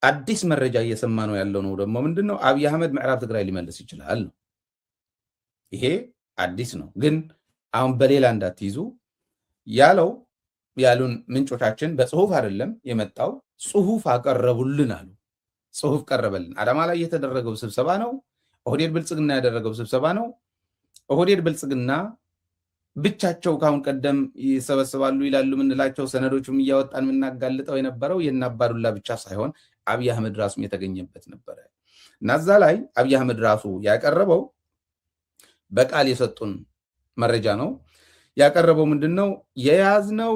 አዲስ መረጃ እየሰማ ነው ያለው ነው ደግሞ ምንድነው አብይ አህመድ ምዕራብ ትግራይ ሊመልስ ይችላል ነው። ይሄ አዲስ ነው፣ ግን አሁን በሌላ እንዳትይዙ ያሉን ምንጮቻችን በጽሁፍ አይደለም የመጣው፣ ጽሁፍ አቀረቡልን አሉ። ጽሁፍ ቀረበልን። አዳማ ላይ የተደረገው ስብሰባ ነው። ኦህዴድ ብልጽግና ያደረገው ስብሰባ ነው። ኦህዴድ ብልጽግና ብቻቸው ካሁን ቀደም ይሰበስባሉ ይላሉ ምንላቸው ሰነዶችም እያወጣን የምናጋልጠው የነበረው የናባዱላ ብቻ ሳይሆን አብይ አህመድ ራሱም የተገኘበት ነበረ እና እዛ ላይ አብይ አህመድ ራሱ ያቀረበው በቃል የሰጡን መረጃ ነው። ያቀረበው ምንድነው? የያዝነው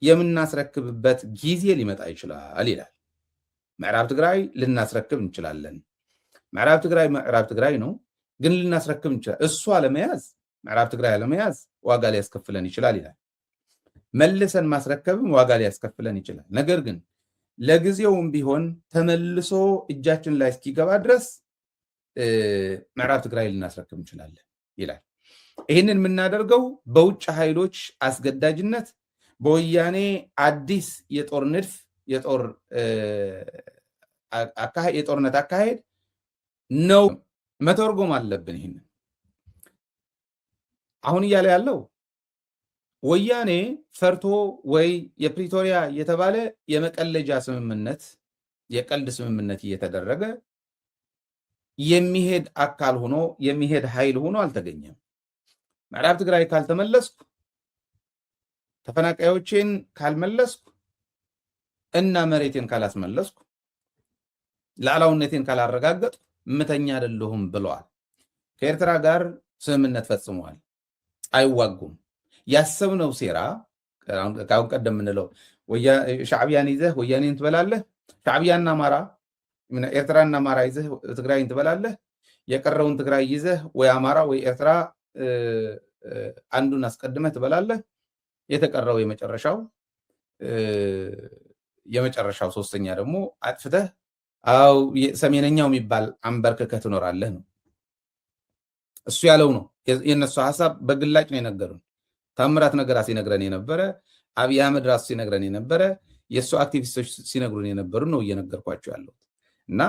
የምናስረክብበት ጊዜ ሊመጣ ይችላል ይላል። ምዕራብ ትግራይ ልናስረክብ እንችላለን። ምዕራብ ትግራይ ነው፣ ግን ልናስረክብ እንችላለን። እሱ አለመያዝ ምዕራብ ትግራይ አለመያዝ ዋጋ ሊያስከፍለን ይችላል ይላል። መልሰን ማስረከብም ዋጋ ሊያስከፍለን ይችላል። ነገር ግን ለጊዜውም ቢሆን ተመልሶ እጃችን ላይ እስኪገባ ድረስ ምዕራብ ትግራይ ልናስረክብ እንችላለን ይላል። ይህንን የምናደርገው በውጭ ኃይሎች አስገዳጅነት በወያኔ አዲስ የጦር ንድፍ የጦርነት አካሄድ ነው። መተርጎም አለብን። ይህንን አሁን እያለ ያለው ወያኔ ፈርቶ ወይ የፕሪቶሪያ የተባለ የመቀለጃ ስምምነት የቀልድ ስምምነት እየተደረገ የሚሄድ አካል ሆኖ የሚሄድ ኃይል ሆኖ አልተገኘም። ምዕራብ ትግራይ ካልተመለስኩ፣ ተፈናቃዮችን ካልመለስኩ እና መሬቴን ካላስመለስኩ፣ ሉዓላዊነቴን ካላረጋገጥኩ ምተኛ አይደለሁም ብለዋል። ከኤርትራ ጋር ስምምነት ፈጽመዋል። አይዋጉም። ያሰብነው ሴራ ካሁን ቀደም የምንለው ሻዕቢያን ይዘህ ወያኔን ትበላለህ፣ ሻዕቢያና አማራ ኤርትራና አማራ ይዘህ ትግራይን ትበላለህ፣ የቀረውን ትግራይ ይዘህ ወይ አማራ ወይ ኤርትራ አንዱን አስቀድመህ ትበላለህ፣ የተቀረው የመጨረሻው ሶስተኛ ደግሞ አጥፍተህ ሰሜነኛው የሚባል አንበርክከህ ትኖራለህ ነው። እሱ ያለው ነው። የነሱ ሐሳብ በግላጭ ነው የነገሩን። ታምራት ነገራ ሲነግረን የነበረ፣ አብይ አህመድ ራሱ ሲነግረን የነበረ፣ የእሱ አክቲቪስቶች ሲነግሩን የነበሩ ነው እየነገርኳቸው ያለው እና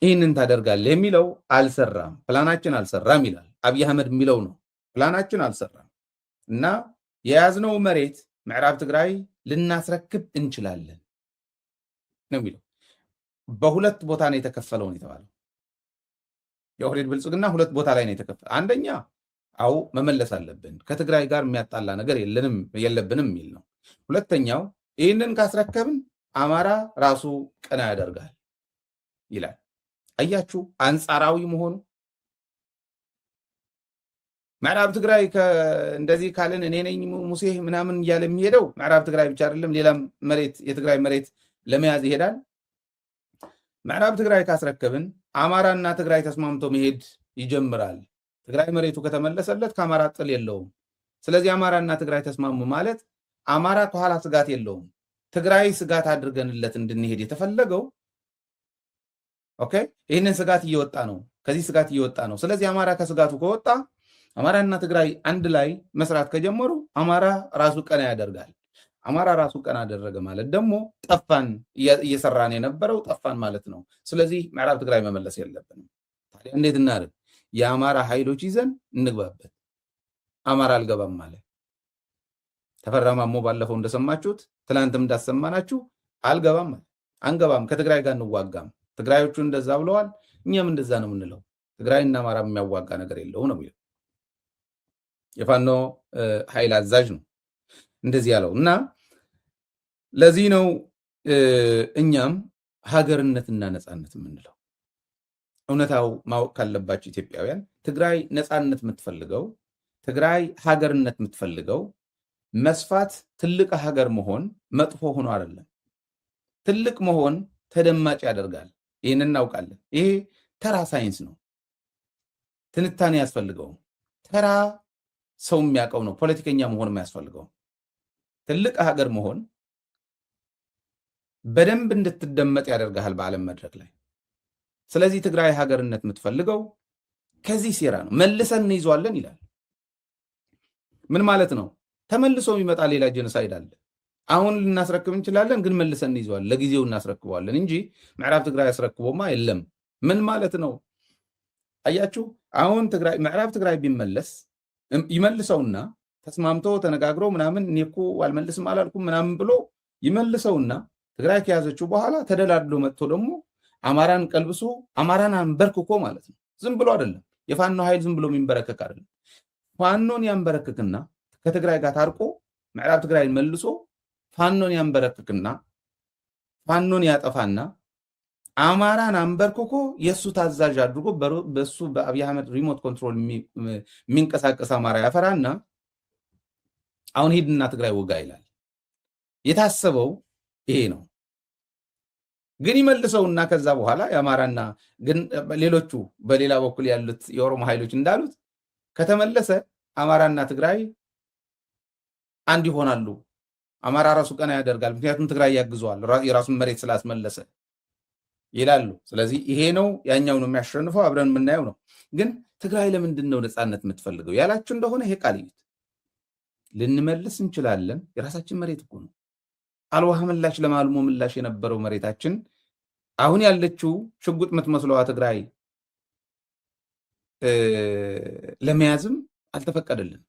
ይህንን ታደርጋለህ የሚለው አልሰራም፣ ፕላናችን አልሰራም ይላል። አብይ አህመድ የሚለው ነው ፕላናችን አልሰራም እና የያዝነው መሬት ምዕራብ ትግራይ ልናስረክብ እንችላለን ነው የሚለው። በሁለት ቦታ ነው የተከፈለው ነው የተባለው። የኦህዴድ ብልጽግና ሁለት ቦታ ላይ ነው የተከፈለው። አንደኛ መመለስ አለብን፣ ከትግራይ ጋር የሚያጣላ ነገር የለብንም የሚል ነው። ሁለተኛው ይህንን ካስረከብን አማራ ራሱ ቀና ያደርጋል ይላል። አያችሁ አንጻራዊ መሆኑ። ምዕራብ ትግራይ እንደዚህ ካልን እኔ ነኝ ሙሴ ምናምን እያለ የሚሄደው ምዕራብ ትግራይ ብቻ አይደለም፣ ሌላም መሬት የትግራይ መሬት ለመያዝ ይሄዳል። ምዕራብ ትግራይ ካስረከብን አማራና ትግራይ ተስማምቶ መሄድ ይጀምራል። ትግራይ መሬቱ ከተመለሰለት ከአማራ ጥል የለውም። ስለዚህ አማራና ትግራይ ተስማሙ ማለት አማራ ከኋላ ስጋት የለውም። ትግራይ ስጋት አድርገንለት እንድንሄድ የተፈለገው ኦኬ፣ ይህንን ስጋት እየወጣ ነው፣ ከዚህ ስጋት እየወጣ ነው። ስለዚህ አማራ ከስጋቱ ከወጣ አማራና ትግራይ አንድ ላይ መስራት ከጀመሩ አማራ ራሱ ቀና ያደርጋል። አማራ ራሱ ቀና አደረገ ማለት ደግሞ ጠፋን፣ እየሰራን የነበረው ጠፋን ማለት ነው። ስለዚህ ምዕራብ ትግራይ መመለስ የለብንም። ታዲያ እንዴት እናድርግ? የአማራ ኃይሎች ይዘን እንግባበት። አማራ አልገባም ማለት ተፈራ ማሞ ባለፈው እንደሰማችሁት ትላንትም እንዳሰማናችሁ አልገባም ማለት አንገባም፣ ከትግራይ ጋር እንዋጋም። ትግራዮቹ እንደዛ ብለዋል፣ እኛም እንደዛ ነው የምንለው። ትግራይና አማራ የሚያዋጋ ነገር የለው ነው የሚለው የፋኖ ኃይል አዛዥ ነው እንደዚህ ያለው እና ለዚህ ነው እኛም ሀገርነትና ነፃነት የምንለው። እውነታው ማወቅ ካለባቸው ኢትዮጵያውያን ትግራይ ነፃነት የምትፈልገው፣ ትግራይ ሀገርነት የምትፈልገው መስፋት፣ ትልቅ ሀገር መሆን መጥፎ ሆኖ አይደለም። ትልቅ መሆን ተደማጭ ያደርጋል። ይህን እናውቃለን። ይሄ ተራ ሳይንስ ነው፣ ትንታኔ ያስፈልገው። ተራ ሰው የሚያውቀው ነው። ፖለቲከኛ መሆን የሚያስፈልገው ትልቅ ሀገር መሆን በደንብ እንድትደመጥ ያደርጋል በዓለም መድረክ ላይ። ስለዚህ ትግራይ ሀገርነት የምትፈልገው ከዚህ ሴራ ነው። መልሰን እንይዟለን ይላል። ምን ማለት ነው? ተመልሶ የሚመጣ ሌላ ጄኖሳይድ አለ። አሁን ልናስረክብ እንችላለን፣ ግን መልሰን እንይዘዋለን፣ ለጊዜው እናስረክበዋለን እንጂ ምዕራብ ትግራይ ያስረክቦማ የለም። ምን ማለት ነው? አያችሁ፣ አሁን ምዕራብ ትግራይ ቢመለስ ይመልሰውና ተስማምቶ ተነጋግሮ ምናምን እኔ እኮ አልመልስም አላልኩም ምናምን ብሎ ይመልሰውና ትግራይ ከያዘችው በኋላ ተደላድሎ መጥቶ ደግሞ አማራን ቀልብሶ አማራን አንበርክኮ ማለት ነው። ዝም ብሎ አይደለም። የፋኖ ኃይል ዝም ብሎ የሚንበረከክ አይደለም። ፋኖን ያንበረክክና ከትግራይ ጋር ታርቆ ምዕራብ ትግራይን መልሶ ፋኖን ያንበረክክና ፋኖን ያጠፋና አማራን አንበርክኮ የእሱ ታዛዥ አድርጎ በሱ በአብይ አህመድ ሪሞት ኮንትሮል የሚንቀሳቀስ አማራ ያፈራና አሁን ሂድና ትግራይ ወጋ ይላል። የታሰበው ይሄ ነው። ግን ይመልሰውና ከዛ በኋላ የአማራና ግን ሌሎቹ በሌላ በኩል ያሉት የኦሮሞ ኃይሎች እንዳሉት ከተመለሰ አማራና ትግራይ አንድ ይሆናሉ። አማራ ራሱ ቀና ያደርጋል፣ ምክንያቱም ትግራይ ያግዘዋል የራሱን መሬት ስላስመለሰ ይላሉ። ስለዚህ ይሄ ነው ያኛው ነው የሚያሸንፈው፣ አብረን የምናየው ነው። ግን ትግራይ ለምንድን ነው ነፃነት የምትፈልገው ያላችሁ እንደሆነ ይሄ ቃል ይዩት። ልንመልስ እንችላለን፣ የራሳችን መሬት እኮ ነው። አልዋህ ምላሽ ለማልሞ ምላሽ የነበረው መሬታችን አሁን ያለችው ሽጉጥ የምትመስለዋ ትግራይ ለመያዝም አልተፈቀደልንም።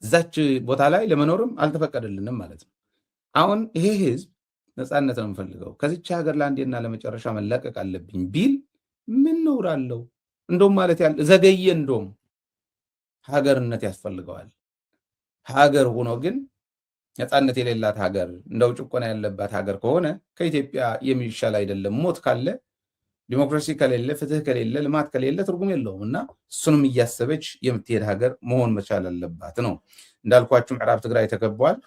እዛች ቦታ ላይ ለመኖርም አልተፈቀደልንም ማለት ነው። አሁን ይሄ ህዝብ ነፃነት ነው የምፈልገው ከዚች ሀገር ለአንዴና ለመጨረሻ መላቀቅ አለብኝ ቢል ምን ነውር አለው? እንደውም ማለት ያለ ዘገየ፣ እንደውም ሀገርነት ያስፈልገዋል። ሀገር ሆኖ ግን ነፃነት የሌላት ሀገር እንደው ጭቆና ያለባት ሀገር ከሆነ ከኢትዮጵያ የሚሻል አይደለም። ሞት ካለ፣ ዲሞክራሲ ከሌለ፣ ፍትህ ከሌለ፣ ልማት ከሌለ ትርጉም የለውም እና እሱንም እያሰበች የምትሄድ ሀገር መሆን መቻል አለባት ነው። እንዳልኳችሁ ምዕራብ ትግራይ ተከቧል።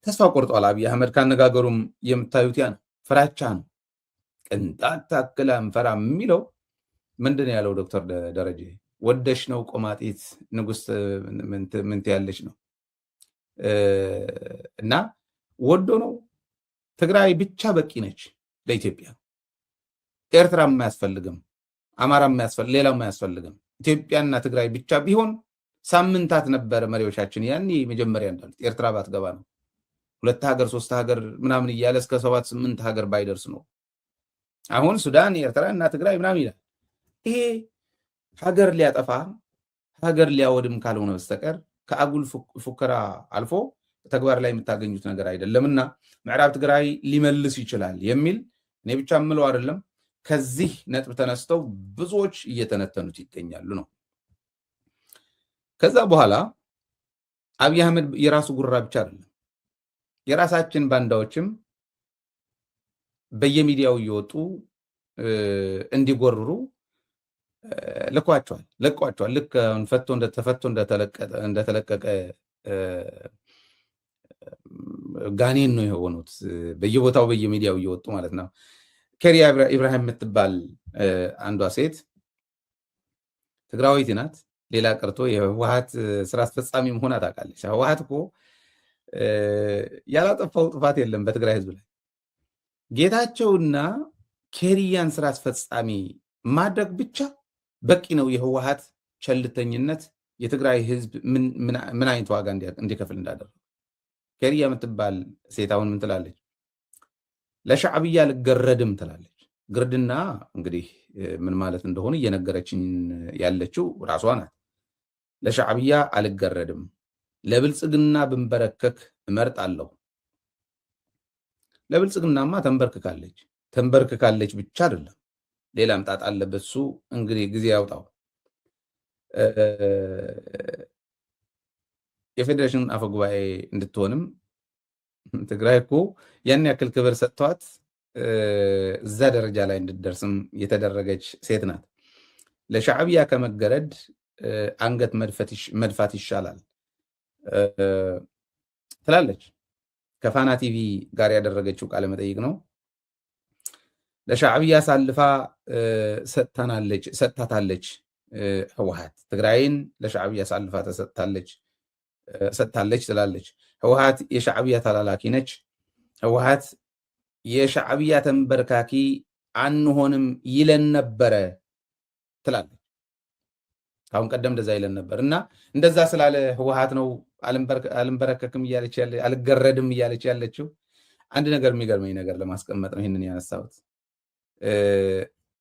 ተስፋ ቆርጧል አብይ አህመድ። ካነጋገሩም የምታዩት ያ ነው፣ ፍራቻ ነው። ቅንጣት ታክል አንፈራም የሚለው ምንድን ያለው ዶክተር ደረጀ? ወደሽ ነው ቆማጤት ንጉስ ምንት ያለች ነው እና ወዶ ነው። ትግራይ ብቻ በቂ ነች ለኢትዮጵያ። ኤርትራም አያስፈልግም፣ አማራም ሌላም አያስፈልግም። ኢትዮጵያና ትግራይ ብቻ ቢሆን ሳምንታት ነበረ መሪዎቻችን ያኔ መጀመሪያ እንዳሉት ኤርትራ ባትገባ ነው 2 ሀገር 3 ሀገር ምናምን እያለ እስከ 7 8 ሀገር ባይደርስ ነው። አሁን ሱዳን ኤርትራ እና ትግራይ ምናምን ይላል። ይሄ ሀገር ሊያጠፋ ሀገር ሊያወድም ካልሆነ በስተቀር ከአጉል ፉከራ አልፎ ተግባር ላይ የምታገኙት ነገር አይደለምና ምዕራብ ትግራይ ሊመልስ ይችላል የሚል እኔ ብቻ ምለው አይደለም። ከዚህ ነጥብ ተነስተው ብዙዎች እየተነተኑት ይገኛሉ ነው። ከዛ በኋላ አብይ አህመድ የራሱ ጉራ ብቻ አይደለም፣ የራሳችን ባንዳዎችም በየሚዲያው እየወጡ እንዲጎርሩ ለቋቸዋል። ልክ ተፈቶ እንደተለቀቀ ጋኔን ነው የሆኑት፣ በየቦታው በየሚዲያው እየወጡ ማለት ነው። ከሪያ ኢብራሂም የምትባል አንዷ ሴት ትግራዊት ናት። ሌላ ቀርቶ የህወሓት ስራ አስፈጻሚ መሆኗ ታውቃለች። ህወሓት እኮ ያላጠፋው ጥፋት የለም በትግራይ ህዝብ ላይ። ጌታቸውና ኬሪያን ስራ አስፈጻሚ ማድረግ ብቻ በቂ ነው። የህወሓት ቸልተኝነት የትግራይ ህዝብ ምን አይነት ዋጋ እንዲከፍል እንዳደረገ። ኬሪያ የምትባል ሴት አሁን ምን ትላለች? ለሻዕብያ ልገረድም ትላለች። ግርድና እንግዲህ ምን ማለት እንደሆነ እየነገረችኝ ያለችው ራሷ ናት። ለሻዕብያ አልገረድም፣ ለብልጽግና ብንበረከክ እመርጣለሁ። ለብልጽግናማ ተንበርክካለች ብቻ አይደለም፣ ሌላም ጣጣ አለበት። እሱ እንግዲህ ጊዜ ያውጣው። የፌዴሬሽን አፈ ጉባኤ እንድትሆንም ትግራይ እኮ ያን ያክል ክብር ሰጥቷት እዛ ደረጃ ላይ እንድትደርስም የተደረገች ሴት ናት። ለሻዕብያ ከመገረድ አንገት መድፋት ይሻላል ትላለች። ከፋና ቲቪ ጋር ያደረገችው ቃለ መጠይቅ ነው። ለሻዕብያ ሳልፋ ሰጥታታለች ህወሓት። ትግራይን ለሻዕብያ ሳልፋ ሰጥታለች ትላለች። ህወሓት የሻዕብያ ተላላኪ ነች። ህወሓት የሻዕብያ ተንበርካኪ አንሆንም ይለን ነበረ ትላለች። ካሁን ቀደም እንደዛ ይለን ነበር እና እንደዛ ስላለ ህወሓት ነው አልንበረከክም እያለች አልገረድም እያለች ያለችው። አንድ ነገር የሚገርመኝ ነገር ለማስቀመጥ ነው ይህንን ያነሳሁት።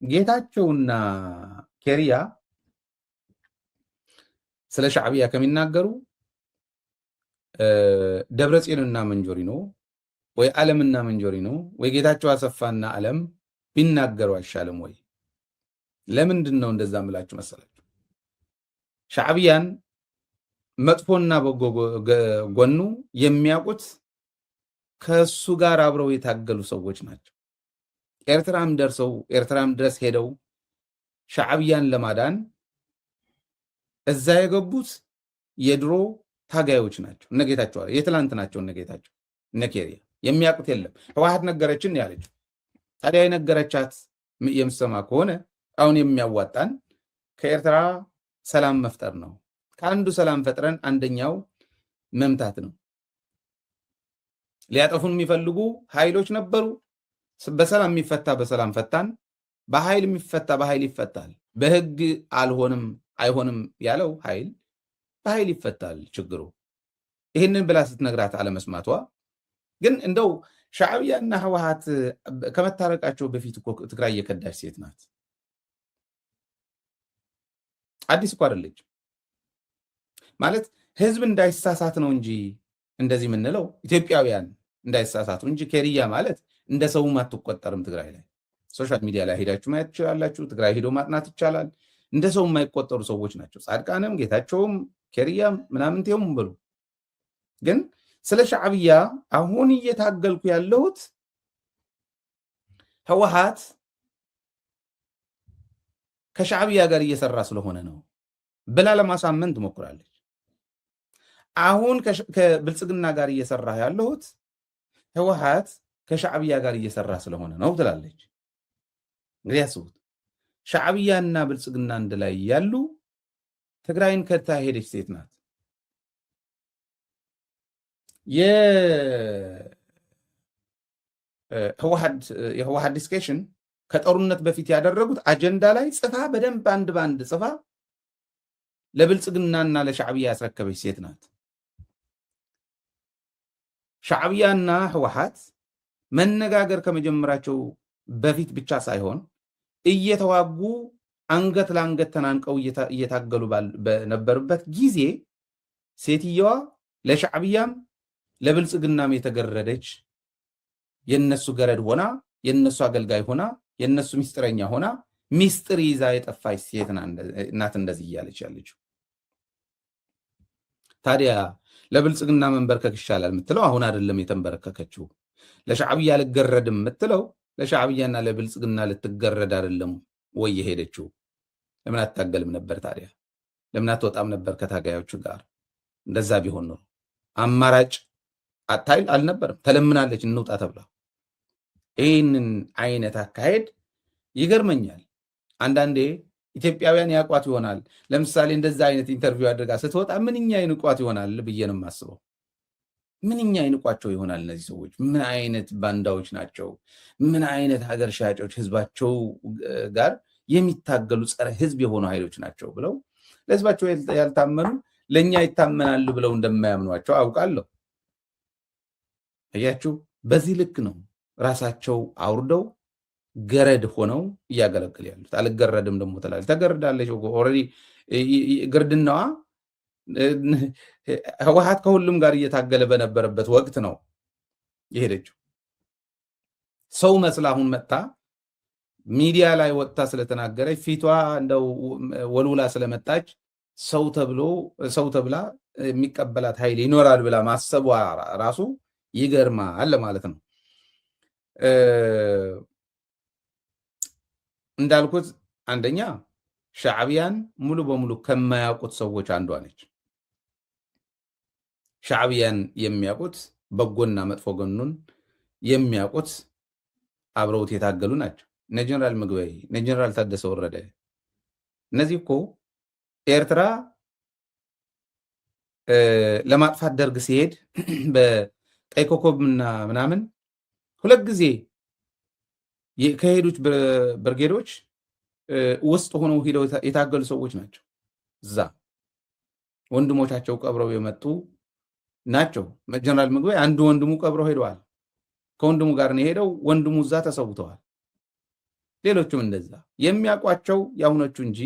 ጌታቸውና ኬሪያ ስለ ሻዕቢያ ከሚናገሩ ደብረጽዮንና መንጆሪኖ ወይ ዓለምና መንጆሪኖ ወይ ጌታቸው አሰፋና ዓለም ቢናገሩ አይሻልም ወይ? ለምንድን ነው እንደዛ ምላችሁ መሰላችሁ? ሻዕቢያን መጥፎና በጎ ጎኑ የሚያውቁት ከሱ ጋር አብረው የታገሉ ሰዎች ናቸው። ኤርትራም ድረስ ሄደው ሻዕቢያን ለማዳን እዛ የገቡት የድሮ ታጋዮች ናቸው። እነጌታቸው የትላንት ናቸው። እነጌታቸው እነኬሪያ የሚያውቁት የለም። ህወሓት ነገረችን ያለች። ታዲያ የነገረቻት የምሰማ ከሆነ አሁን የሚያዋጣን ከኤርትራ ሰላም መፍጠር ነው። ከአንዱ ሰላም ፈጥረን አንደኛው መምታት ነው። ሊያጠፉን የሚፈልጉ ኃይሎች ነበሩ። በሰላም የሚፈታ በሰላም ፈታን። በኃይል የሚፈታ በኃይል ይፈታል። በህግ አይሆንም ያለው ኃይል በኃይል ይፈታል ችግሩ። ይህንን ብላ ስትነግራት አለመስማቷ ግን እንደው ሻዕቢያና ህወሓት ከመታረቃቸው በፊት እኮ ትግራይ የከዳች ሴት ናት። አዲስ እኮ አይደለች። ማለት ህዝብ እንዳይሳሳት ነው እንጂ እንደዚህ የምንለው ኢትዮጵያውያን እንዳይሳሳቱ እንጂ ኬሪያ ማለት እንደ ሰውም አትቆጠርም። ትግራይ ላይ ሶሻል ሚዲያ ላይ ሄዳችሁ ማየት ትችላላችሁ። ትግራይ ሄዶ ማጥናት ይቻላል። እንደ ሰው የማይቆጠሩ ሰዎች ናቸው። ጻድቃንም ጌታቸውም ኬሪያም ምናምንቴውም ብሉ። ግን ስለ ሻዕቢያ አሁን እየታገልኩ ያለሁት ህወሓት ከሻዕቢያ ጋር እየሰራ ስለሆነ ነው ብላ ለማሳመን ትሞክራለች። አሁን ከብልጽግና ጋር እየሰራ ያለሁት ህወሓት ከሻዕቢያ ጋር እየሰራ ስለሆነ ነው ትላለች። እንግዲህ ያስቡት፣ ሻዕቢያና ብልጽግና አንድ ላይ ያሉ ትግራይን ከታ ሄደች ሴት ናት። የህወሓት ዲስከሽን ከጦርነት በፊት ያደረጉት አጀንዳ ላይ ጽፋ በደንብ አንድ በአንድ ጽፋ ለብልጽግናና ለሻዕቢያ ያስረከበች ሴት ናት። ሻዕቢያና ህወሓት መነጋገር ከመጀመራቸው በፊት ብቻ ሳይሆን እየተዋጉ አንገት ለአንገት ተናንቀው እየታገሉ በነበሩበት ጊዜ ሴትየዋ ለሻዕቢያም ለብልጽግናም የተገረደች የነሱ ገረድ ሆና የነሱ አገልጋይ ሆና የነሱ ሚስጥረኛ ሆና ሚስጥር ይዛ የጠፋች ሴት ናት እንደዚህ እያለች ያለችው። ታዲያ ለብልጽግና መንበርከክ ይሻላል የምትለው አሁን አይደለም የተንበረከከችው። ለሻዕቢያ ልገረድም የምትለው ለሻዕቢያና ለብልጽግና ልትገረድ አይደለም ወይ የሄደችው? ለምን አታገልም ነበር ታዲያ? ለምን አትወጣም ነበር ከታጋዮቹ ጋር? እንደዛ ቢሆን ነው አማራጭ አታይል አልነበረም። ተለምናለች እንውጣ ተብላ። ይህንን አይነት አካሄድ ይገርመኛል። አንዳንዴ ኢትዮጵያውያን ያቋት ይሆናል። ለምሳሌ እንደዛ አይነት ኢንተርቪው አድርጋ ስትወጣ ምንኛ ይንቋት ይሆናል ብዬ ነው የማስበው። ምንኛ ይንቋቸው ይሆናል እነዚህ ሰዎች። ምን አይነት ባንዳዎች ናቸው? ምን አይነት ሀገር ሻጮች፣ ህዝባቸው ጋር የሚታገሉ ጸረ ህዝብ የሆኑ ኃይሎች ናቸው ብለው ለህዝባቸው ያልታመኑ ለእኛ ይታመናሉ ብለው እንደማያምኗቸው አውቃለሁ። እያችሁ በዚህ ልክ ነው ራሳቸው አውርደው ገረድ ሆነው እያገለግል ያሉት። አልገረድም ደግሞ ትላለች። ተገርዳለች። ኦልሬዲ ግርድናዋ ህወሓት ከሁሉም ጋር እየታገለ በነበረበት ወቅት ነው የሄደችው። ሰው መስላ አሁን መጣ ሚዲያ ላይ ወጥታ ስለተናገረች ፊቷ እንደው ወልውላ ስለመጣች ሰው ተብላ የሚቀበላት ኃይል ይኖራል ብላ ማሰቧ ራሱ ይገርማል ማለት ነው። እንዳልኩት አንደኛ ሻዕቢያን ሙሉ በሙሉ ከማያውቁት ሰዎች አንዷ ነች። ሻዕቢያን የሚያውቁት በጎና መጥፎ ጎኑን የሚያውቁት አብረውት የታገሉ ናቸው። እነ ጀነራል ምግበይ፣ እነ ጀነራል ታደሰ ወረደ። እነዚህ እኮ ኤርትራ ለማጥፋት ደርግ ሲሄድ በቀይ ኮከብና ምናምን ሁለት ጊዜ ከሄዱት ብርጌዶች ውስጥ ሆነው ሄደው የታገሉ ሰዎች ናቸው። እዛ ወንድሞቻቸው ቀብረው የመጡ ናቸው። ጀነራል ምግበይ አንዱ ወንድሙ ቀብረው ሄደዋል። ከወንድሙ ጋር ነው የሄደው። ወንድሙ እዛ ተሰውተዋል። ሌሎቹም እንደዛ የሚያውቋቸው ያሁኖቹ እንጂ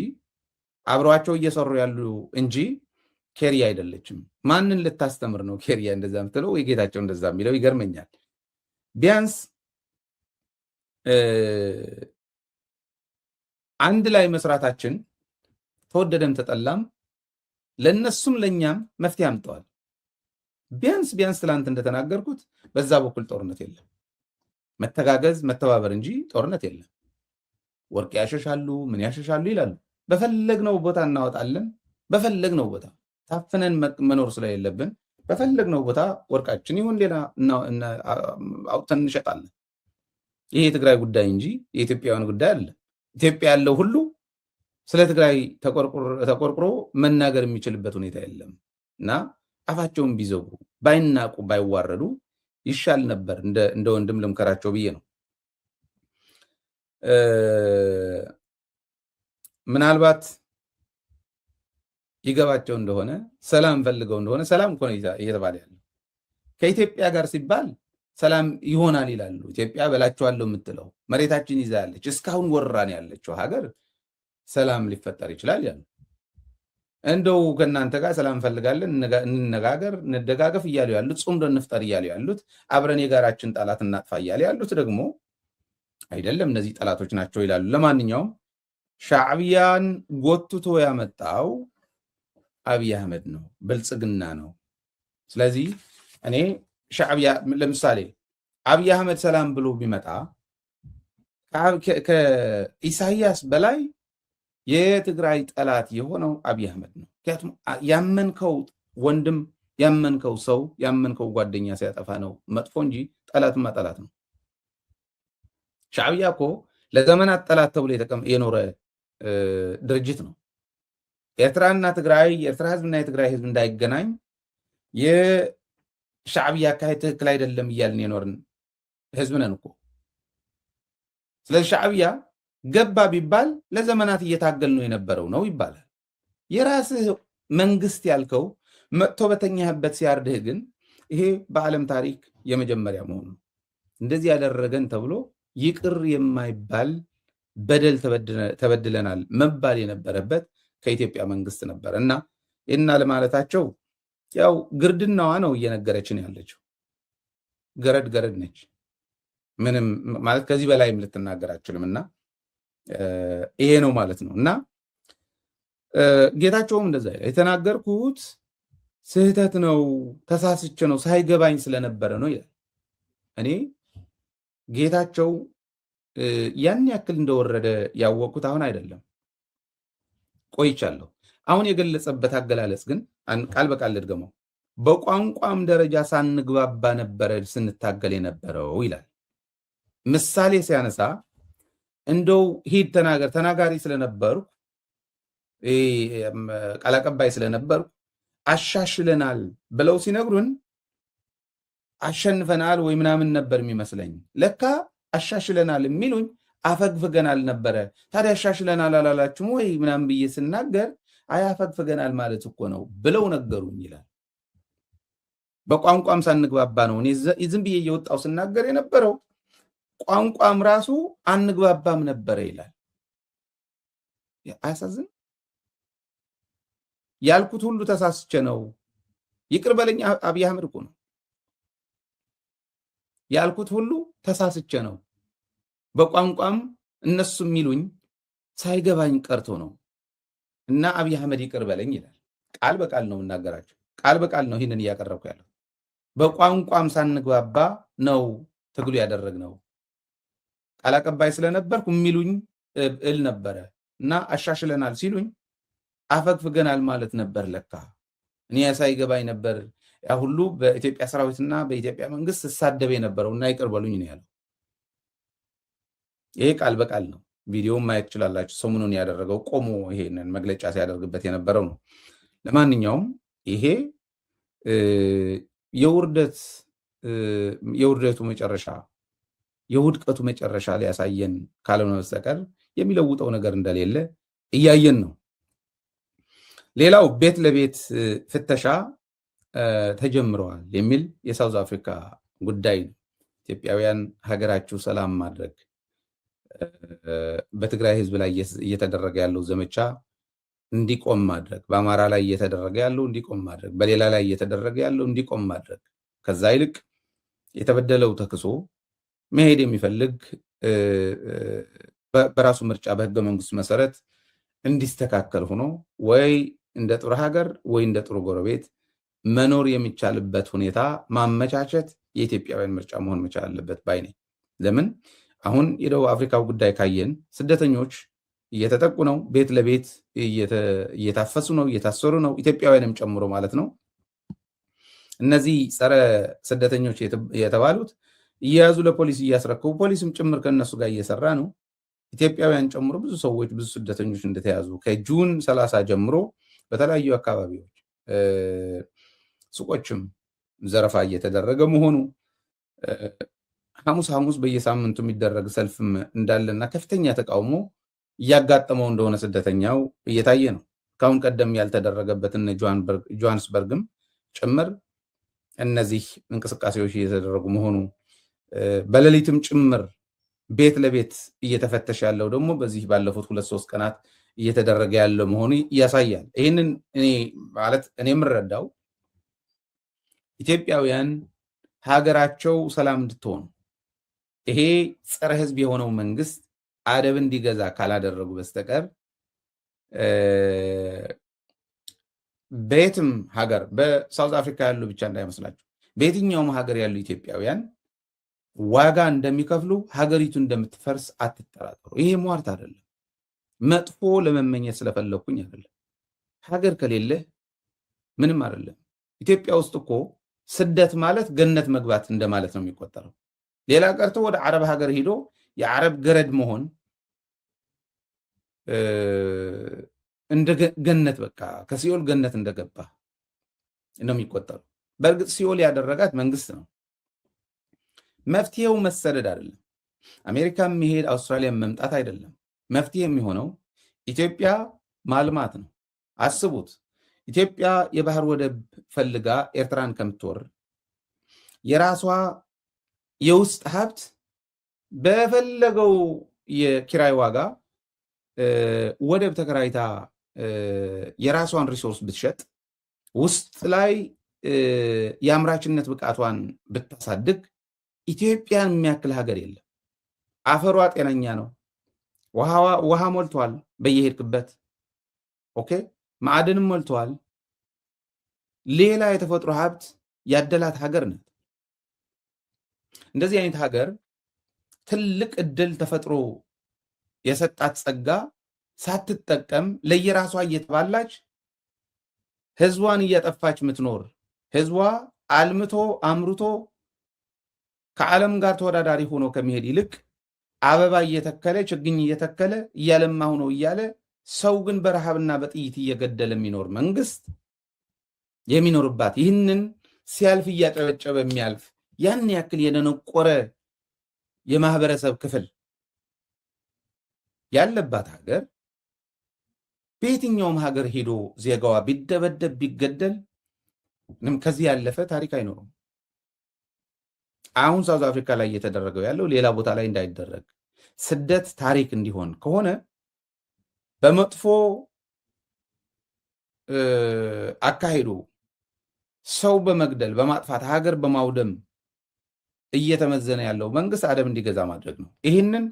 አብረዋቸው እየሰሩ ያሉ እንጂ ኬሪያ አይደለችም። ማንን ልታስተምር ነው ኬሪያ እንደዛ ምትለው? የጌታቸው እንደዛ የሚለው ይገርመኛል። ቢያንስ አንድ ላይ መስራታችን ተወደደም ተጠላም ለነሱም ለኛም መፍትሄ አምጠዋል። ቢያንስ ትላንት እንደተናገርኩት በዛ በኩል ጦርነት የለም፣ መተጋገዝ መተባበር እንጂ ጦርነት የለም። ወርቅ ያሸሻሉ ምን ያሸሻሉ ይላሉ። በፈለግነው ቦታ እናወጣለን። በፈለግነው ቦታ ታፍነን መኖር ስለሌለብን በፈለግነው ቦታ ወርቃችን ይሁን ሌላ አውጥተን እንሸጣለን። ይሄ የትግራይ ጉዳይ እንጂ የኢትዮጵያውያን ጉዳይ አለ። ኢትዮጵያ ያለው ሁሉ ስለ ትግራይ ተቆርቁሮ መናገር የሚችልበት ሁኔታ የለም እና አፋቸውን ቢዘጉ ባይናቁ ባይዋረዱ ይሻል ነበር። እንደ ወንድም ልምከራቸው ብዬ ነው። ምናልባት ይገባቸው እንደሆነ ሰላም ፈልገው እንደሆነ ሰላም እኮ ነው እየተባለ ያለው። ከኢትዮጵያ ጋር ሲባል ሰላም ይሆናል ይላሉ። ኢትዮጵያ በላቸዋለሁ የምትለው መሬታችን ይዛ ያለች እስካሁን ወራን ያለችው ሀገር ሰላም ሊፈጠር ይችላል ያሉ። እንደው ከእናንተ ጋር ሰላም እንፈልጋለን፣ እንነጋገር፣ እንደጋገፍ እያሉ ያሉት፣ ጾም እንፍጠር እያሉ ያሉት፣ አብረን የጋራችን ጠላት እናጥፋ እያሉ ያሉት ደግሞ አይደለም እነዚህ ጠላቶች ናቸው ይላሉ። ለማንኛውም ሻዕቢያን ጎትቶ ያመጣው አብይ አህመድ ነው፣ ብልጽግና ነው። ስለዚህ እኔ ሻዕቢያ ለምሳሌ አብይ አህመድ ሰላም ብሎ ቢመጣ ከኢሳያስ በላይ የትግራይ ጠላት የሆነው አብይ አህመድ ነው። ምክንያቱም ያመንከው ወንድም ያመንከው ሰው ያመንከው ጓደኛ ሲያጠፋ ነው መጥፎ እንጂ ጠላትማ ጠላት ነው። ሻዕቢያ እኮ ለዘመናት ጠላት ተብሎ የኖረ ድርጅት ነው። ኤርትራና ትግራይ የኤርትራ ህዝብና የትግራይ ህዝብ እንዳይገናኝ የሻዕቢያ አካሄድ ትክክል አይደለም እያልን የኖርን ህዝብ ነን እኮ። ስለዚህ ሻዕቢያ ገባ ቢባል ለዘመናት እየታገል ነው የነበረው ነው ይባላል። የራስህ መንግስት ያልከው መጥቶ በተኛህበት ሲያርድህ ግን ይሄ በዓለም ታሪክ የመጀመሪያ መሆኑ እንደዚህ ያደረገን ተብሎ ይቅር የማይባል በደል ተበድለናል መባል የነበረበት ከኢትዮጵያ መንግስት ነበር እና ለማለታቸው ያው ግርድናዋ ነው እየነገረችን ያለችው። ገረድ ነች። ምንም ማለት ከዚህ በላይም ልትናገር አትችልም። እና ይሄ ነው ማለት ነው። እና ጌታቸውም እንደዛ የተናገርኩት ስህተት ነው፣ ተሳስቼ ነው፣ ሳይገባኝ ስለነበረ ነው ይላል። እኔ ጌታቸው ያን ያክል እንደወረደ ያወቅኩት አሁን አይደለም፣ ቆይቻለሁ። አሁን የገለጸበት አገላለጽ ግን ቃል በቃል ልድገመው። በቋንቋም ደረጃ ሳንግባባ ነበረ ስንታገል የነበረው ይላል። ምሳሌ ሲያነሳ እንደው ሂድ ተናገር ተናጋሪ ስለነበርኩ ቃል አቀባይ ስለነበርኩ አሻሽለናል ብለው ሲነግሩን አሸንፈናል ወይ ምናምን ነበር የሚመስለኝ። ለካ አሻሽለናል የሚሉኝ አፈግፍገናል ነበረ። ታዲያ አሻሽለናል አላላችሁም ወይ ምናምን ብዬ ስናገር አይ አፈግፍገናል ማለት እኮ ነው ብለው ነገሩኝ ይላል። በቋንቋም ሳንግባባ ነው እኔ ዝም ብዬ እየወጣው ስናገር የነበረው፣ ቋንቋም ራሱ አንግባባም ነበረ ይላል። አያሳዝን? ያልኩት ሁሉ ተሳስቼ ነው ይቅር በለኝ አብይ አህመድ እኮ ነው ያልኩት ሁሉ ተሳስቼ ነው፣ በቋንቋም እነሱ የሚሉኝ ሳይገባኝ ቀርቶ ነው እና አብይ አህመድ ይቅር በለኝ ይላል። ቃል በቃል ነው የምናገራቸው፣ ቃል በቃል ነው ይህንን እያቀረብኩ ያለው። በቋንቋም ሳንግባባ ነው ትግሉ ያደረግነው። ቃል አቀባይ ስለነበርኩ የሚሉኝ እል ነበረ እና አሻሽለናል ሲሉኝ አፈግፍገናል ማለት ነበር ለካ። እኔ ሳይገባኝ ነበር ያ ሁሉ በኢትዮጵያ ሰራዊትና በኢትዮጵያ መንግስት ሳደበ የነበረው እና ይቅር በሉኝ ነው ያለው። ይሄ ቃል በቃል ነው። ቪዲዮውን ማየት ትችላላችሁ። ሰሞኑን ያደረገው ቆሞ ይሄንን መግለጫ ሲያደርግበት የነበረው ነው። ለማንኛውም ይሄ የውርደቱ መጨረሻ የውድቀቱ መጨረሻ ሊያሳየን ካልሆነ በስተቀር የሚለውጠው ነገር እንደሌለ እያየን ነው። ሌላው ቤት ለቤት ፍተሻ ተጀምረዋል የሚል የሳውዝ አፍሪካ ጉዳይ ነው። ኢትዮጵያውያን ሀገራችሁ ሰላም ማድረግ በትግራይ ህዝብ ላይ እየተደረገ ያለው ዘመቻ እንዲቆም ማድረግ፣ በአማራ ላይ እየተደረገ ያለው እንዲቆም ማድረግ፣ በሌላ ላይ እየተደረገ ያለው እንዲቆም ማድረግ፣ ከዛ ይልቅ የተበደለው ተክሶ መሄድ የሚፈልግ በራሱ ምርጫ በህገ መንግስቱ መሰረት እንዲስተካከል ሆኖ ወይ እንደ ጥሩ ሀገር ወይ እንደ ጥሩ ጎረቤት መኖር የሚቻልበት ሁኔታ ማመቻቸት የኢትዮጵያውያን ምርጫ መሆን መቻል አለበት ባይ ነኝ። ለምን አሁን የደቡብ አፍሪካው ጉዳይ ካየን ስደተኞች እየተጠቁ ነው፣ ቤት ለቤት እየታፈሱ ነው፣ እየታሰሩ ነው፣ ኢትዮጵያውያንም ጨምሮ ማለት ነው። እነዚህ ጸረ ስደተኞች የተባሉት እየያዙ ለፖሊስ እያስረከቡ ፖሊስም ጭምር ከነሱ ጋር እየሰራ ነው። ኢትዮጵያውያን ጨምሮ ብዙ ሰዎች ብዙ ስደተኞች እንደተያዙ ከጁን 30 ጀምሮ በተለያዩ አካባቢዎች ሱቆችም ዘረፋ እየተደረገ መሆኑ ሐሙስ በየሳምንቱ የሚደረግ ሰልፍም እንዳለና ከፍተኛ ተቃውሞ እያጋጠመው እንደሆነ ስደተኛው እየታየ ነው። ካሁን ቀደም ያልተደረገበትን ጆሃንስበርግም ጭምር እነዚህ እንቅስቃሴዎች እየተደረጉ መሆኑ በሌሊትም ጭምር ቤት ለቤት እየተፈተሽ ያለው ደግሞ በዚህ ባለፉት 2-3 ቀናት እየተደረገ ያለው መሆኑ ያሳያል። ይህንን እኔ የምረዳው ኢትዮጵያውያን ሀገራቸው ሰላም እንድትሆን ይሄ ጸረ ህዝብ የሆነው መንግስት አደብ እንዲገዛ ካላደረጉ በስተቀር በየትም ሀገር በሳውዝ አፍሪካ ያሉ ብቻ እንዳይመስላችሁ በየትኛውም ሀገር ያሉ ኢትዮጵያውያን ዋጋ እንደሚከፍሉ ሀገሪቱ እንደምትፈርስ አትጠራጠሩ። ይሄ ሟርት አይደለም። መጥፎ ለመመኘት ስለፈለኩኝ አይደለም። ሀገር ከሌለ ምንም አይደለም። ኢትዮጵያ ውስጥ እኮ ስደት ማለት ገነት መግባት እንደማለት ነው የሚቆጠረው። ሌላ ቀርቶ ወደ አረብ ሀገር ሄዶ የአረብ ገረድ መሆን እንደ ገነት በቃ ከሲኦል ገነት እንደገባ ነው የሚቆጠረው። በእርግጥ ሲኦል ያደረጋት መንግስት ነው። መፍትሄው መሰደድ አይደለም። አሜሪካ መሄድ፣ አውስትራሊያ መምጣት አይደለም። መፍትሄ የሚሆነው ኢትዮጵያ ማልማት ነው። አስቡት፣ ኢትዮጵያ የባህር ወደብ ፈልጋ ኤርትራን ከምትወር የራሷ የውስጥ ሀብት በፈለገው የኪራይ ዋጋ ወደብ ተከራይታ የራሷን ሪሶርስ ብትሸጥ ውስጥ ላይ የአምራችነት ብቃቷን ብታሳድግ ኢትዮጵያን የሚያክል ሀገር የለም። አፈሯ ጤነኛ ነው። ውሃ ሞልቷል በየሄድክበት። ኦኬ፣ ማዕድንም ሞልቷል። ሌላ የተፈጥሮ ሀብት ያደላት ሀገር ናት። እንደዚህ አይነት ሀገር ትልቅ እድል ተፈጥሮ የሰጣት ጸጋ ሳትጠቀም ለየራሷ እየተባላች ህዝቧን እያጠፋች ምትኖር፣ ህዝቧ አልምቶ አምርቶ ከዓለም ጋር ተወዳዳሪ ሆኖ ከመሄድ ይልቅ አበባ እየተከለ ችግኝ እየተከለ እያለማሁ ነው እያለ ሰው ግን በረሃብና በጥይት እየገደለ የሚኖር መንግስት የሚኖርባት፣ ይህንን ሲያልፍ እያጨበጨበ የሚያልፍ ያን ያክል የደነቆረ የማህበረሰብ ክፍል ያለባት ሀገር በየትኛውም ሀገር ሄዶ ዜጋዋ ቢደበደብ ቢገደል ከዚህ ያለፈ ታሪክ አይኖርም። አሁን ሳውዝ አፍሪካ ላይ እየተደረገው ያለው ሌላ ቦታ ላይ እንዳይደረግ ስደት ታሪክ እንዲሆን ከሆነ በመጥፎ አካሄዱ ሰው በመግደል በማጥፋት ሀገር በማውደም እየተመዘነ ያለው መንግስት አደብ እንዲገዛ ማድረግ ነው። ይህንን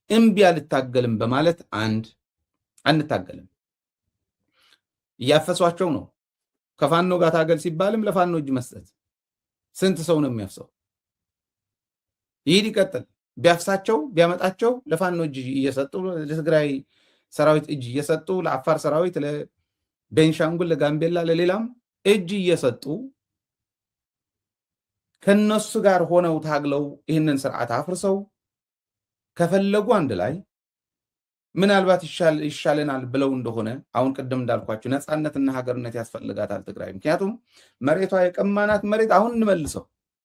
እምቢ አልታገልም በማለት አንታገልም። እያፈሷቸው ነው። ከፋኖ ጋር ታገል ሲባልም ለፋኖ እጅ መስጠት። ስንት ሰው ነው የሚያፍሰው? ይህ ይቀጥል። ቢያፍሳቸው ቢያመጣቸው ለፋኖ እጅ እየሰጡ ለትግራይ ሰራዊት እጅ እየሰጡ ለአፋር ሰራዊት፣ ለቤንሻንጉል፣ ለጋምቤላ፣ ለሌላም እጅ እየሰጡ ከነሱ ጋር ሆነው ታግለው ይህንን ስርዓት አፍርሰው ከፈለጉ አንድ ላይ ምናልባት ይሻለናል ብለው እንደሆነ አሁን ቅድም እንዳልኳችሁ ነፃነትና ሀገርነት ያስፈልጋታል ትግራይ። ምክንያቱም መሬቷ የቀማናት መሬት አሁን እንመልሰው፣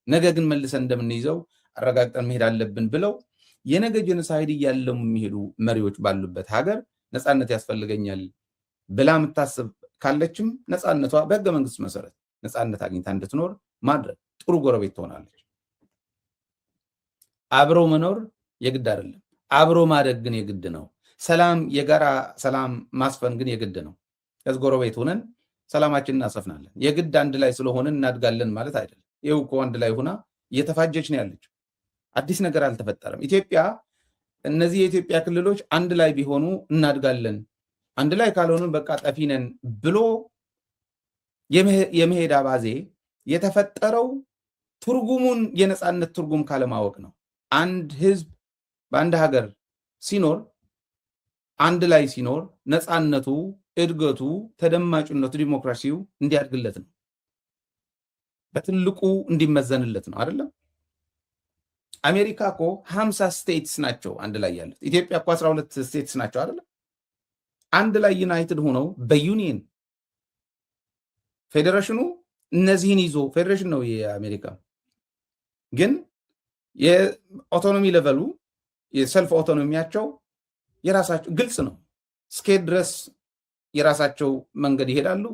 ነገ ግን መልሰን እንደምንይዘው አረጋግጠን መሄድ አለብን ብለው የነገ ጄኖሳይድ እያለሙ የሚሄዱ መሪዎች ባሉበት ሀገር ነፃነት ያስፈልገኛል ብላ የምታስብ ካለችም ነፃነቷ በህገ መንግስት መሰረት ነፃነት አግኝታ እንድትኖር ማድረግ ጥሩ ጎረቤት ትሆናለች። አብሮ መኖር የግድ አይደለም፣ አብሮ ማደግ ግን የግድ ነው። ሰላም የጋራ ሰላም ማስፈን ግን የግድ ነው። ከዚህ ጎረቤት ሆነን ሰላማችንን እናሰፍናለን። የግድ አንድ ላይ ስለሆነን እናድጋለን ማለት አይደለም። ይኸው እኮ አንድ ላይ ሆና እየተፋጀች ነው ያለችው። አዲስ ነገር አልተፈጠረም። ኢትዮጵያ እነዚህ የኢትዮጵያ ክልሎች አንድ ላይ ቢሆኑ እናድጋለን፣ አንድ ላይ ካልሆኑ በቃ ጠፊ ነን ብሎ የመሄድ አባዜ የተፈጠረው ትርጉሙን የነፃነት ትርጉም ካለማወቅ ነው። አንድ ህዝብ በአንድ ሀገር ሲኖር አንድ ላይ ሲኖር ነፃነቱ፣ እድገቱ፣ ተደማጭነቱ፣ ዲሞክራሲው እንዲያድግለት ነው፣ በትልቁ እንዲመዘንለት ነው። አይደለም አሜሪካ እኮ 50 ስቴትስ ናቸው አንድ ላይ ያሉት። ኢትዮጵያ እኮ 12 ስቴትስ ናቸው አይደለም። አንድ ላይ ዩናይትድ ሆነው በዩኒየን ፌዴሬሽኑ እነዚህን ይዞ ፌዴሬሽን ነው የአሜሪካ። ግን የኦቶኖሚ ሌቨሉ የሰልፍ ኦቶኖሚያቸው የራሳቸው ግልጽ ነው። እስከሄድ ድረስ የራሳቸው መንገድ ይሄዳሉ።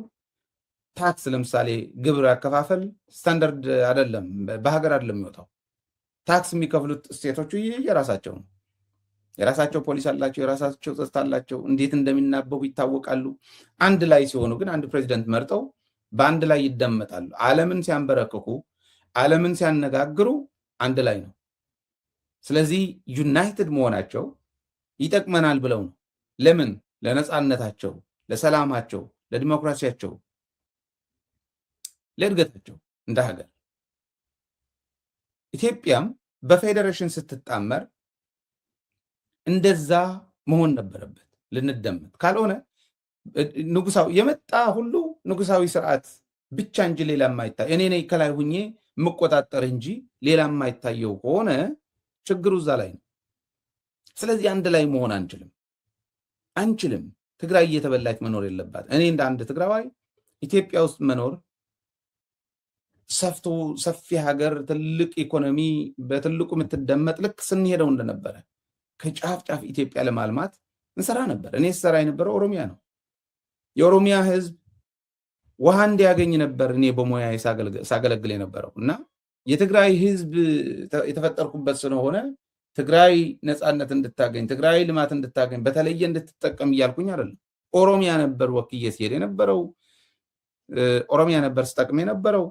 ታክስ ለምሳሌ ግብር አከፋፈል ስታንዳርድ አይደለም፣ በሀገር አይደለም የሚወጣው። ታክስ የሚከፍሉት ስቴቶቹ የራሳቸው ነው። የራሳቸው ፖሊስ አላቸው፣ የራሳቸው ጸጥታ አላቸው። እንዴት እንደሚናበቡ ይታወቃሉ። አንድ ላይ ሲሆኑ ግን አንድ ፕሬዚደንት መርጠው በአንድ ላይ ይደመጣሉ። ዓለምን ሲያንበረክኩ፣ ዓለምን ሲያነጋግሩ አንድ ላይ ነው። ስለዚህ ዩናይትድ መሆናቸው ይጠቅመናል ብለው ነው። ለምን? ለነፃነታቸው፣ ለሰላማቸው፣ ለዲሞክራሲያቸው፣ ለእድገታቸው እንደ ሀገር። ኢትዮጵያም በፌዴሬሽን ስትጣመር እንደዛ መሆን ነበረበት፣ ልንደመጥ። ካልሆነ ንጉሳዊ የመጣ ሁሉ ንጉሳዊ ስርዓት ብቻ እንጂ ሌላ የማይታይ እኔ ነኝ ከላይ ሁኜ የምቆጣጠር እንጂ ሌላ የማይታየው ከሆነ ችግሩ እዛ ላይ ነው። ስለዚህ አንድ ላይ መሆን አንችልም። ትግራይ እየተበላች መኖር የለባት። እኔ እንደ አንድ ትግራዋይ ኢትዮጵያ ውስጥ መኖር ሰፊ ሀገር፣ ትልቅ ኢኮኖሚ፣ በትልቁ የምትደመጥ ልክ ስንሄደው እንደነበረ ከጫፍ ጫፍ ኢትዮጵያ ለማልማት እንሰራ ነበር። እኔ ስሰራ የነበረው ኦሮሚያ ነው። የኦሮሚያ ህዝብ ውሃ እንዲያገኝ ነበር እኔ በሙያ ሳገለግል የነበረው እና የትግራይ ህዝብ የተፈጠርኩበት ስለሆነ ትግራይ ነፃነት እንድታገኝ፣ ትግራይ ልማት እንድታገኝ፣ በተለየ እንድትጠቀም እያልኩኝ አይደለም። ኦሮሚያ ነበር ወክዬ ሲሄድ የነበረው፣ ኦሮሚያ ነበር ስጠቅም የነበረው።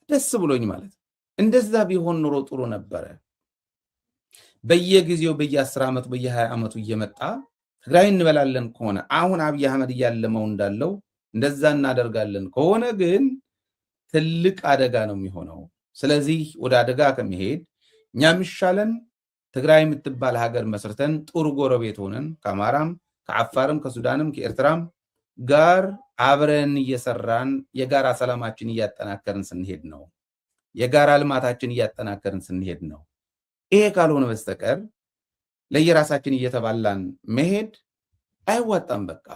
ደስ ብሎኝ ማለት እንደዛ ቢሆን ኑሮ ጥሩ ነበረ። በየጊዜው በየ10 ዓመቱ በየ20 ዓመቱ እየመጣ ትግራይ እንበላለን ከሆነ አሁን አብይ አህመድ እያለመው እንዳለው እንደዛ እናደርጋለን ከሆነ ግን ትልቅ አደጋ ነው የሚሆነው። ስለዚህ ወደ አደጋ ከመሄድ እኛ የሚሻለን ትግራይ የምትባል ሀገር መስርተን ጥሩ ጎረቤት ሆነን ከአማራም ከአፋርም ከሱዳንም ከኤርትራም ጋር አብረን እየሰራን የጋራ ሰላማችን እያጠናከርን ስንሄድ ነው። የጋራ ልማታችን እያጠናከርን ስንሄድ ነው። ይሄ ካልሆነ በስተቀር ለየራሳችን እየተባላን መሄድ አይዋጣም። በቃ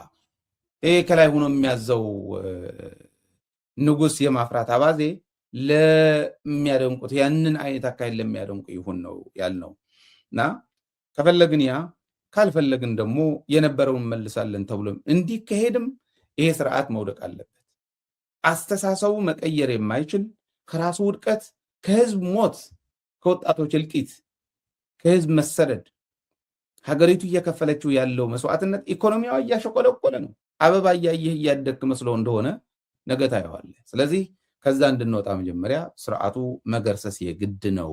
ይሄ ከላይ ሆኖ የሚያዘው ንጉስ የማፍራት አባዜ ለሚያደንቁት ያንን አይነት አካሄድ ለሚያደንቁ ይሁን ነው ያልነው እና ከፈለግን ያ ካልፈለግን ደግሞ የነበረውን መልሳለን ተብሎ እንዲካሄድም ይሄ ስርዓት መውደቅ አለበት። አስተሳሰቡ መቀየር የማይችል ከራሱ ውድቀት፣ ከህዝብ ሞት፣ ከወጣቶች እልቂት፣ ከህዝብ መሰደድ ሀገሪቱ እየከፈለችው ያለው መስዋዕትነት ኢኮኖሚያዊ እያሸቆለቆለ ነው። አበባ እያየህ እያደግክ መስሎ እንደሆነ ነገ ታየዋለህ። ስለዚህ ከዛ እንድንወጣ መጀመሪያ ስርዓቱ መገርሰስ የግድ ነው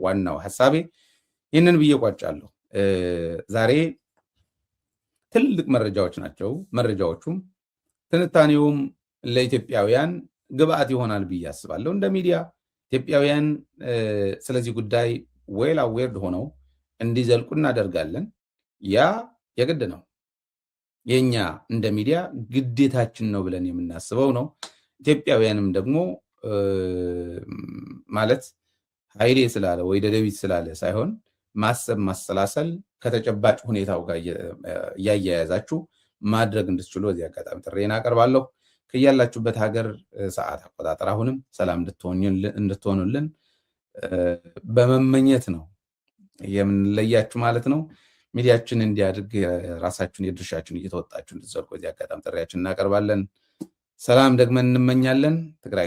ዋናው ሐሳቤ። ይህንን ብዬ ቋጫለሁ። ዛሬ ትልልቅ መረጃዎች ናቸው። መረጃዎቹም ትንታኔውም ለኢትዮጵያውያን ግብአት ይሆናል ብዬ አስባለሁ። እንደ ሚዲያ ኢትዮጵያውያን ስለዚህ ጉዳይ ዌል አዌርድ ሆነው እንዲዘልቁ እናደርጋለን። ያ የግድ ነው። የኛ እንደ ሚዲያ ግዴታችን ነው ብለን የምናስበው ነው። ኢትዮጵያውያንም ደግሞ ማለት ኃይሌ ስላለ ወይ ደደቢት ስላለ ሳይሆን ማሰብ፣ ማሰላሰል ከተጨባጭ ሁኔታው ጋር እያያያዛችሁ ማድረግ እንድትችሉ በዚህ አጋጣሚ ጥሬን አቀርባለሁ። ከያላችሁበት ሀገር ሰዓት አቆጣጠር አሁንም ሰላም እንድትሆኑልን በመመኘት ነው የምንለያችሁ ማለት ነው። ሚዲያችን እንዲያድግ ራሳችሁን የድርሻችሁን እየተወጣችሁ እንድትዘልቁ በዚህ አጋጣሚ ጥሪያችን እናቀርባለን። ሰላም ደግመን እንመኛለን። ትግራይ